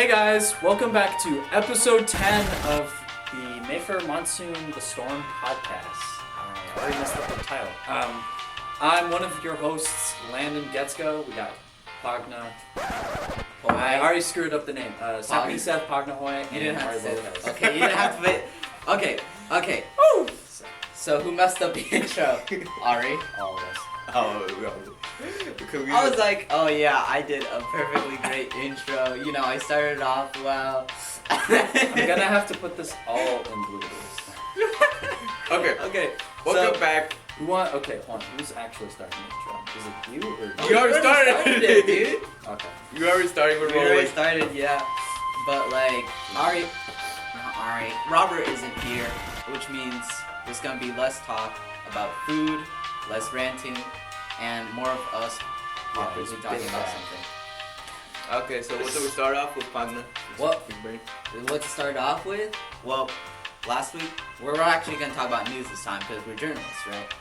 Hey guys, welcome back to episode 10 of the Mayfair Monsoon The Storm podcast. I already messed up the title. I'm one of your hosts, Landon Guetzkow. We got Pagna Hoy. I already screwed up the name. Sakpisethpagna Hoy. You didn't have to say Lopez. that. Okay, you didn't have to say Okay. Woo! So who messed up the intro? Ary? All of us. I was like, oh yeah, I did a perfectly great intro. You know, I started off well. I'm gonna have to put this all in bloopers. Okay. Welcome back. Okay, hold on. Who's actually starting the intro? Is it you or You already started it, dude. Okay. You already started. We're We already rolling. started, yeah. But like, Robert isn't here, which means there's gonna be less talk about food, less ranting, and more of us awkwardly talking about something. Okay, so what do we start off with, Pagna? What? Big brain. What to start off with? Well, last week, we're actually going to talk about news this time because we're journalists, right?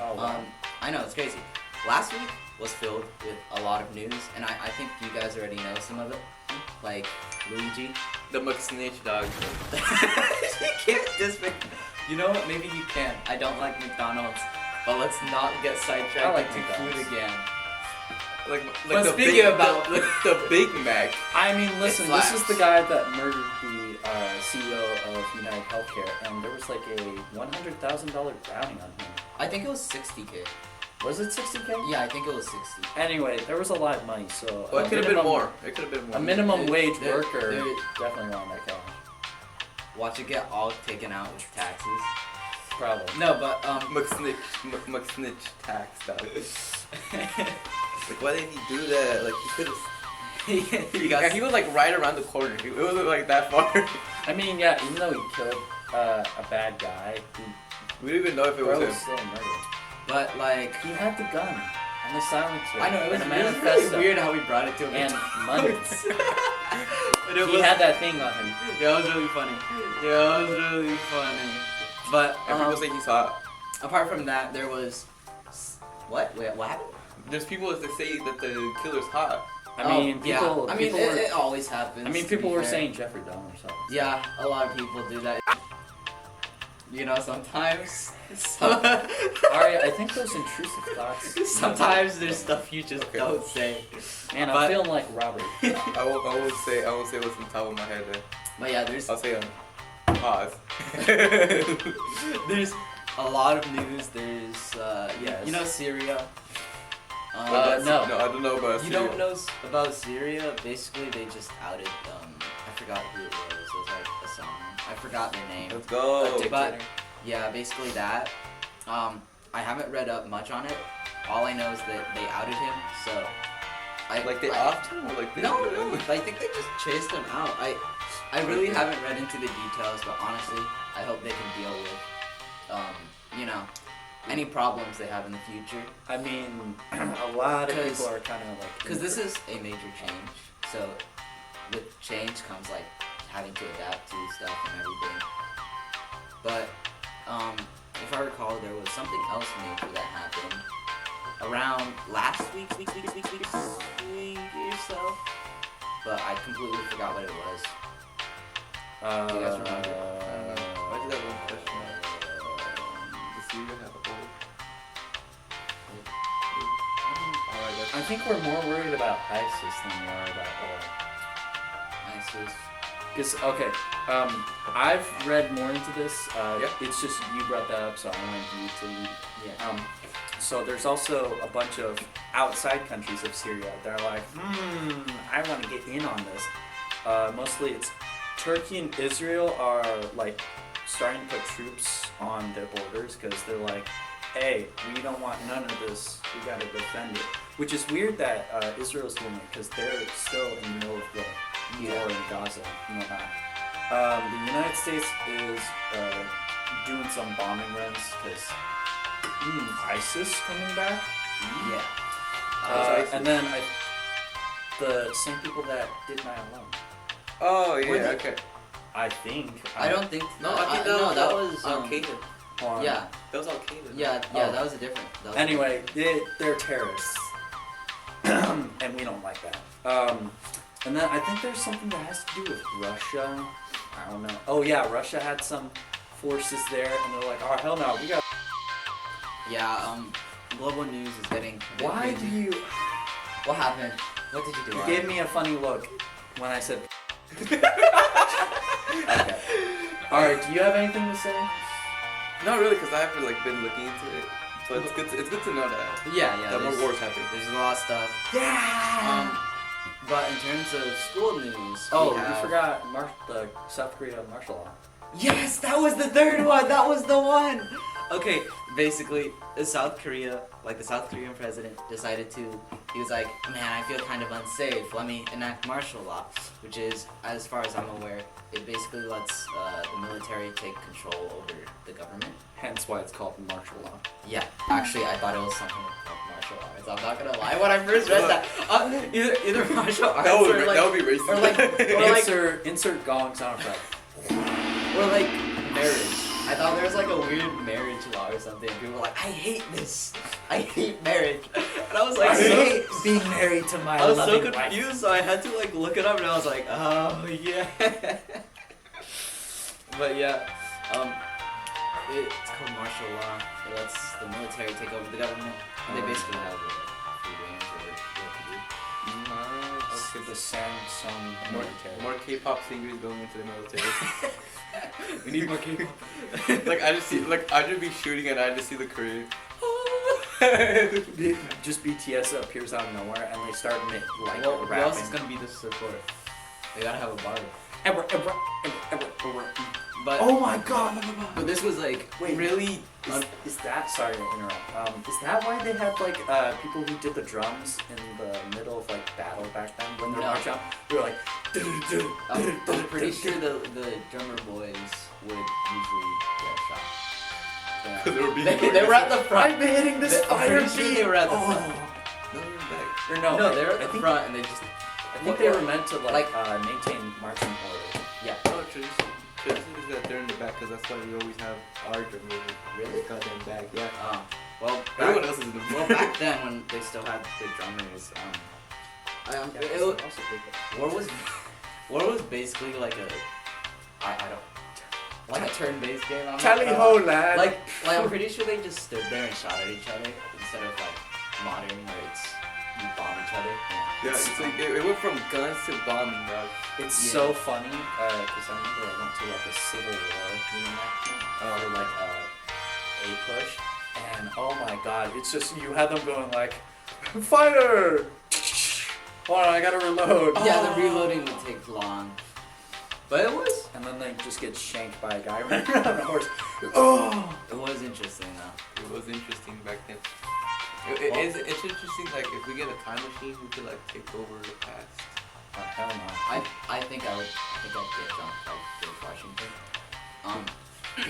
Oh, wow. I know, it's crazy. Last week was filled with a lot of news, and I think you guys already know some of it. Like, Luigi. The McSnitch dog. You can't disrespect. You know what? Maybe you can. I don't like McDonald's, but let's not get sidetracked like into McDonald's. food again. Like But the speaking big, about- the Big Mac. I mean, listen, It this is slaps. the guy that murdered the CEO of United Healthcare, and there was like a $100,000 drowning on him. I think it was 60K. Was it 60K? Yeah, I think it was 60. Anyway, there was a lot of money, so Well, it could have been more. It could have been more. A minimum wage There- worker there- definitely around that cash. Watch it get all taken out with taxes. Probably. No, but McSnitch tax dog. Like, why did he do that? Like, he could have. he got Yeah, he was like right around the corner. It wasn't like that far. I mean, yeah, even though he killed a bad guy, We didn't even know if it bro was was him. still a murderer. But like, He had the gun and the silencer. I know it was and a really manifesto weird how we brought it to him. and money. But it He was, had that thing on him. yeah, it was really funny. Yeah, it was really funny. But And people say he's hot. apart from that, there was what? Wait, what happened? There's people that say that the killer's hot. I mean, people. Yeah. I mean, people were. it always happens. I mean, to people be were fair. saying Jeffrey Dahmer. So. Yeah, a lot of people do that. You know, sometimes. Ari, I think those intrusive thoughts. Sometimes there's stuff you just Okay. don't say. Man, I'm But- feeling like Robert. I won't say what's on top of my head. Then. But yeah, there's I'll say pause. there's a lot of news. There's Yes. you know Syria. No. No, I don't know about You Syria. don't know about Syria? Basically, they just outed. I forgot who it was. It was like a song. I forgot their name. Let's go. But yeah, basically that. I haven't read up much on it. All I know is that they outed him. So Like they offed him or like they No, I think they just chased him out. I really haven't read into the details, but honestly, I hope they can deal with, you know, any problems they have in the future. I mean, a lot of 'Cause- people are kind of like. Because this is a major change. So with change comes like having to adapt to stuff and everything. But if I recall, there was something else major that happened around last week or so. But I completely forgot what it was. Do you guys remember? Why did that one question? Does Syria have a hole? Alright, I think we're more worried about ISIS than we are about oil. ISIS. Because, okay, I've read more into this. Yeah. It's just you brought that up, so I wanted you to lead. Yeah. So there's also a bunch of outside countries of Syria that are like, I want to get in on this. Mostly it's Turkey and Israel are like starting to put troops on their borders because they're like, hey, we don't want none of this. We got to defend it. Which is weird that Israel's doing it because they're still in the middle of the war in Gaza and whatnot. The United States is doing some bombing runs because ISIS coming back. Yeah. And then the same people that did 9/11. Oh Were yeah, they- okay. I think. I don't think. No, I think no, that was Al Qaeda. Yeah, That was Al Qaeda. yeah, Oh. that was a different. That was Anyway, they're terrorists, and we don't like that. And then I think there's something that has to do with Russia. I don't know. Oh yeah, Russia had some forces there, and they're like, oh hell no, we got. Yeah, global news is getting a bit Why crazy. do you? What happened? What did you do? You Ary? gave me a funny look when I said. Okay. All right. Do you have anything to say? Not really, because I haven't like been looking into it. But it's good to know that. Yeah, That more there's- wars happening. There's a lot of stuff. Yeah. But in terms of school news, Oh, we you have... forgot the South Korea martial law. Yes, that was the third one. That was the one. Okay, basically, the South Korean president decided to. He was like, man, I feel kind of unsafe. Let me enact martial law, which is, as far as I'm aware, it basically lets the military take control over the government. Hence why it's called martial law. Yeah, actually, I thought it was something like martial arts. I'm not gonna lie. When I first read that, either martial arts That or like, would be racist. or like, or like, Insert gong sound effect. or like marriage. I thought there was like a weird marriage law or something. People were like, I hate this. I hate marriage. And I was like, I hate being married to my I was so loving confused, wife. so I had to like look it up, and I was like, oh yeah. But yeah, it's called martial law. It lets the military take over the government. And they basically have free range over what to do. Nice. Let's get the Samsung military. More K-pop singers going into the military. We need more K-pop. Like I just be shooting and I just see the career. Just BTS appears out of nowhere and they start Well, who rapping. else is gonna be the support? They gotta have a bar. But Oh my god! but this was like Wait, really. Is that, sorry to interrupt, is that why they had like people who did the drums in the middle of like battle back then when they're No. marching out? They were like, I'm pretty sure the drummer boys would usually get shot. Yeah. They were being They were at the front. I'm hitting this I'm fire pretty sure beam! they were at the Oh. front. No, they're back. Or No, they were at I the think, front and they just. I think they were meant to like maintain marching order. Yeah. No, tradition is that they're in the back because that's why we always have our drummer Really? goddamn back. Yeah. Well, Everyone back, else is in the well, back. back then when they still had the drummers, War was basically like a, I don't, like a turn-based game. I'm not Tally gonna- ho, lad! Like I'm pretty sure they just stood there and shot at each other instead of like modern where it's you bomb each other. Yeah, it's like it went from guns to bombing, dog. It's Yeah. so funny because I remember I went to like a Civil War reenactment or like a push, and oh my god, it's just you had them going like, fire! Hold on, I gotta reload. Yeah, the reloading would take long, but it was And then they just get shanked by a guy running around on a horse. Oh! it was interesting though. It was interesting back then. It's interesting, like, if we get a time machine, we could, like, take over the past. Oh, hell no. I think I'd get jumped by George Washington.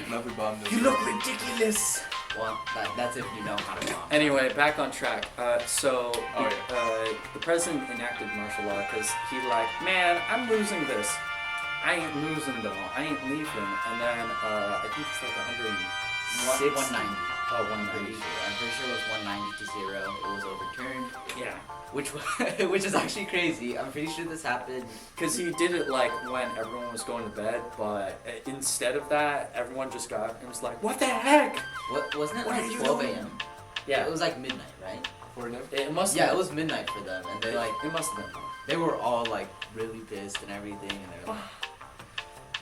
Now if we bomb them. You look ridiculous! Well, that's if you know how to bomb. Anyway, back on track. Oh, The president enacted martial law because he like, man, I'm losing this. I ain't losing though. I ain't leaving. And then I think it's like 106. 190. Oh, I'm pretty 190. sure. I'm pretty sure it was 190 to 0. It was overturned, Yeah. which is actually crazy. I'm pretty sure this happened. Because he did it like when everyone was going to bed, but instead of that, everyone just got up and was like, what the heck? What wasn't it What are like you 12 doing? a.m.? Yeah. It was like midnight, right? For them. It must Yeah, have it was midnight for them, and they like it must have been. they were all like really pissed and everything, and they're like,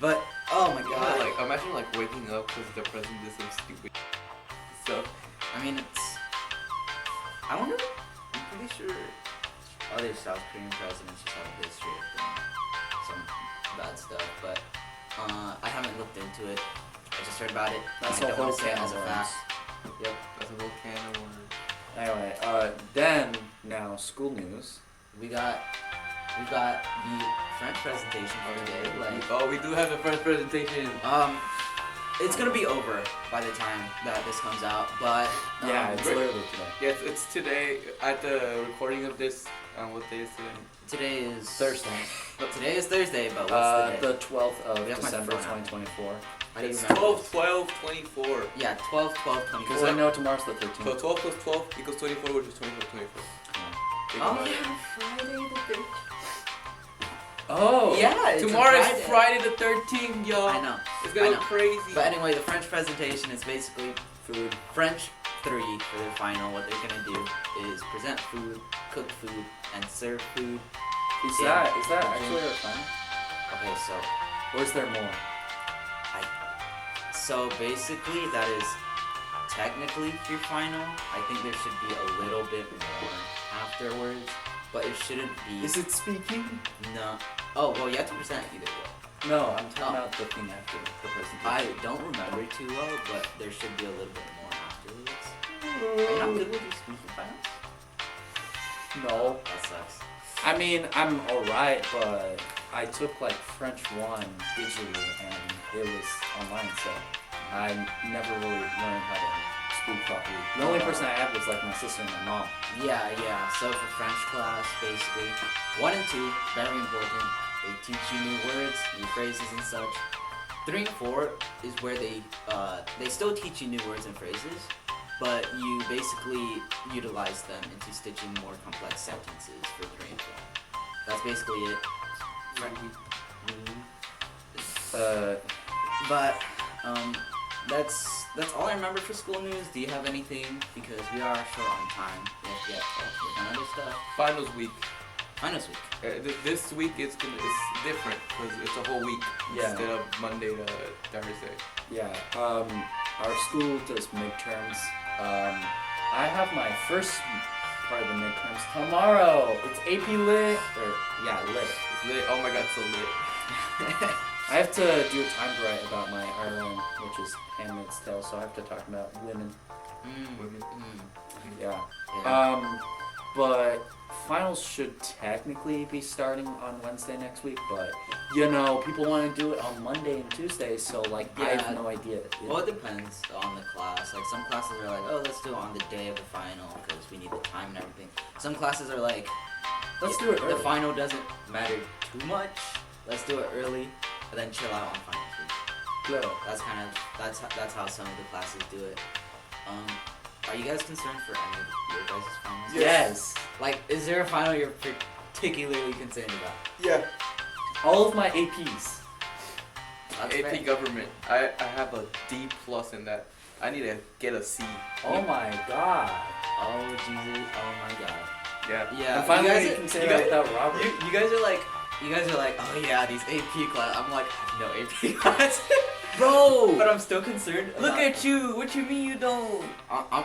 but oh my Yeah, god, like, imagine, like, waking up because the president did some stupid stuff. I mean it's. I wonder. I'm pretty sure other South Korean presidents just have a history of doing some bad stuff, but I haven't looked into it. I just heard about it. That's I a don't whole want to say it can as of a worms. fact. Yep, that's a whole can of worms. Anyway, then now school news. We've got the French presentation for today. Like, Oh, we do have the first presentation. it's gonna be over by the time that this comes out, but Yeah, it's Right. literally today. Yes, it's today at the recording of this. What day is today? today is Thursday. But today is Thursday, but what's the day? The 12th of We have my December, phone out. 2024. I don't It's remember. 12/12/24. Yeah, 12, 12, Because I 24. know tomorrow's the So 13th. 12 plus 12 equals 24, which is 24/24. Think Oh about it. yeah, Friday the 13th. Oh. Yeah, it's Tomorrow a is Friday the 13th, y'all. I know. It's gonna I go know. crazy. But anyway, the French presentation is basically food. French 3 for their final. What they're gonna do is present food, cook food, and serve food. Is Yeah. that actually our final? Okay, so Or is there more? so basically that is technically your final. I think there should be a little bit more afterwards, but it shouldn't be. Is it speaking? No. Oh well, you have to present either way. No, I'm talking Oh. about the thing after the presentation. I don't remember too well, but there should be a little bit more afterwards. Are you not good with your speaking finals? No. That sucks. I mean, I'm alright, but I took like French 1 digitally and it was online, so I never really learned how to speak properly. The only person I had was like my sister and my mom. Yeah. So for French class, basically, 1 and 2, very important. They teach you new words, new phrases and such. 3 and 4 is where they still teach you new words and phrases, but you basically utilize them into stitching more complex sentences for 3 and 4. That's basically it. But that's all I remember for school news. Do you have anything? Because we are short on time. We have to get work on other stuff. Finals week. Finals week. This week it's different because it's a whole week Yeah. instead of Monday to Thursday. Yeah, our school does midterms. I have my first part of the midterms tomorrow. It's AP Lit, Lit. It's lit. Oh my god, so lit. I have to do a time to write about my Ireland, which is Handmaid's Tale, so I have to talk about women. Women. Yeah. Yeah. But finals should technically be starting on Wednesday next week, but you know, people want to do it on Monday and Tuesday, so like I have no idea. Well, it depends on the class. Like some classes are like, oh, let's do it on the day of the final because we need the time and everything. Some classes are like, Let's do it early. The final doesn't matter too much. Let's do it early and then chill out on finals week. Yeah. That's how some of the classes do it. Are you guys concerned for any of your guys' finals? Yes. Like, is there a final you're particularly concerned about? Yeah. All of my APs. That's AP fair. government. I have a D+ in that. I need to get a C. Oh my god. Oh Jesus! Oh my God! Yeah. Yeah. And finally, you you guys, can say you that guys, without Robert. you guys are like, oh yeah, these AP class. I'm like, I have no AP class, Bro! but I'm still concerned. Look about- at you! What you mean you don't? I'm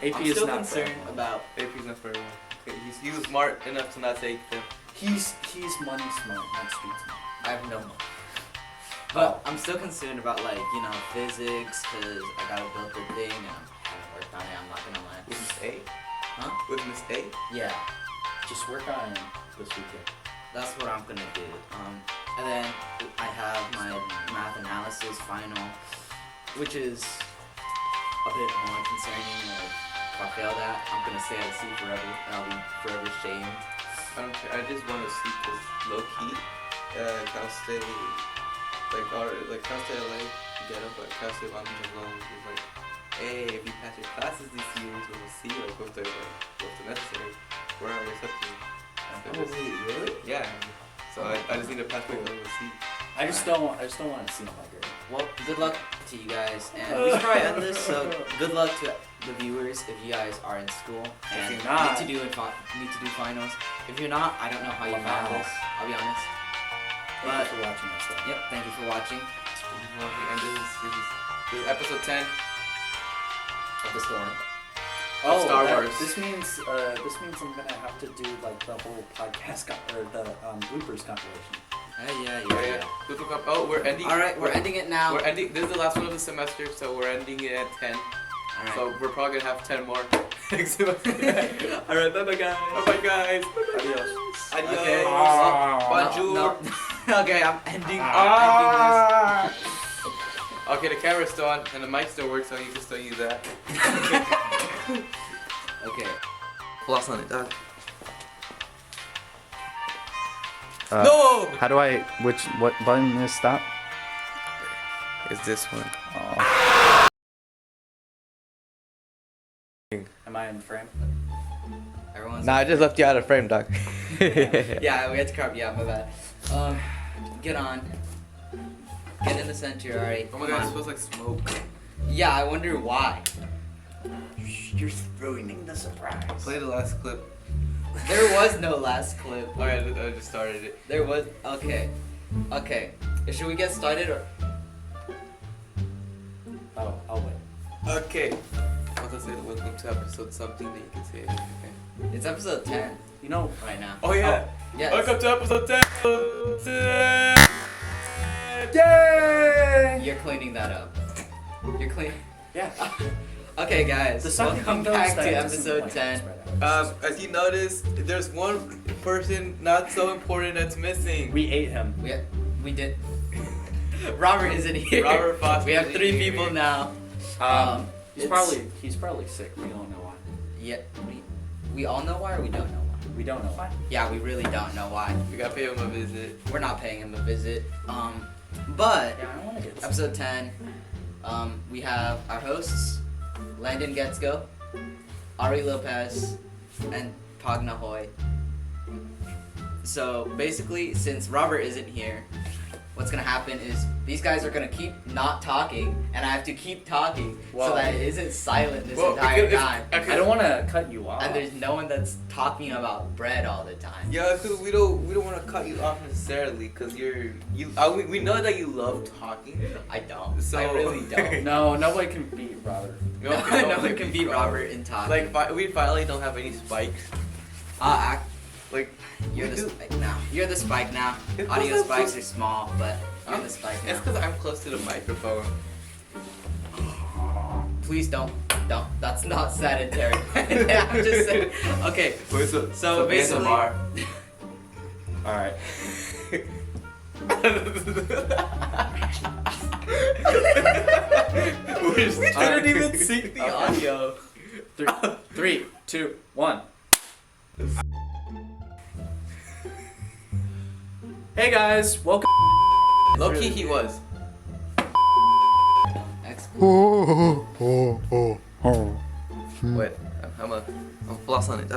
AP is still not for concerned everyone. about. AP's not for everyone. Okay, he was smart enough to not take them. He's money smart, not street smart. I have no money. But I'm still concerned about like physics, cause I gotta build the thing and I haven't worked on it. I'm not gonna lie. With Miss A? Huh? With Miss A? Yeah. Just work on it this weekend. That's what I'm gonna do. And then I have my math analysis final, which is a bit more concerning. Like, if I fail that, I'm gonna stay at a C forever, and I'll be forever shamed. I don't care. I just want to see because low key, Cal State, Cal State LA, get up, but Cal State Long Beach alone is like, hey, if you pass your classes this year, so we'll see what's necessary. Where are we accepting? Really? Yeah. So I just need to pass my level C. I just don't want to see my grade. Well, good luck to you guys, and we should probably end this. So good luck to the viewers if you guys are in school and you're not- need to do finals. If you're not, I don't know how you Wow. found this. I'll be honest. Thank you for watching this one. Yep. Thank you for watching. And this is episode 10 Of the storm. Oh, Star Wars. This means I'm gonna have to do like the whole podcast or the bloopers compilation. Yeah. Oh, we're ending. All right, we're ending it now. We're ending. This is the last one of the semester, so we're ending it at 10. All right. So we're probably gonna have 10 more next semester. All right. Bye, guys. Bye, guys. Adios. Adios. Okay. Bonjour. No. Okay, I'm ending. Okay, the camera's still on and the mic still works, so you can still use that. Okay. Floss on it, dog. No! How do what button is stop? It's this one. Oh. Am I in frame? Everyone's. Nah, I just left you out of frame, dog. Yeah, we had to carve. Yeah, my bad. Get on. Get in the center, Ary. Oh my Come god, it on. smells like smoke. Yeah, I wonder why. You're ruining the surprise. Play the last clip. There was no last clip. Alright, I just started it. There was. Okay. Okay. Should we get started or? Oh, I'll wait. Okay. I'll just say welcome to episode something that you can say. Okay. It's episode 10 You know, right now. Oh yeah. Yes. Welcome to episode 10. yay! You're cleaning that up. You're clean. Yeah. Okay, guys. The sucking welcome thing back goes to that episode doesn't 10. spread out. As you notice, there's one person not so important that's missing. We ate him. We did. Robert isn't here. Robert Foster We have isn't 3 here. people now. He's it's- probably sick. We don't know why. Yeah. We all know why, or we don't know why. We don't know why. Yeah, we really don't know why. We gotta pay him a visit. We're not paying him a visit. But Yeah, I want to get some. episode 10, we have our hosts, Landon Guetzkow, Ary Lopez, and Pagna Hoy. So basically, since Robert isn't here, what's gonna happen is these guys are gonna keep not talking, and I have to keep talking Well- so that it isn't silent this Well, entire because if- time. I don't want to cut you off. And there's no one that's talking about bread all the time. Yeah, because we don't want to cut you off necessarily, because we know that you love talking. I don't. So- I really don't. No, nobody can beat Robert. No one can beat Robert in talking. Like we finally don't have any spikes. Like You're we the do- spike now. You're the spike now. It's Audio because I'm spikes close- are small, but you're the spike It's now. because I'm close to the microphone. Please don't. That's not sanitary. I'm just saying. Okay. Wait, So basically- All right. We didn't even sync The audio. 3, 2, 1. Hey guys, welcome. Low key, he was. Excellent. Wait, I'm floss on it.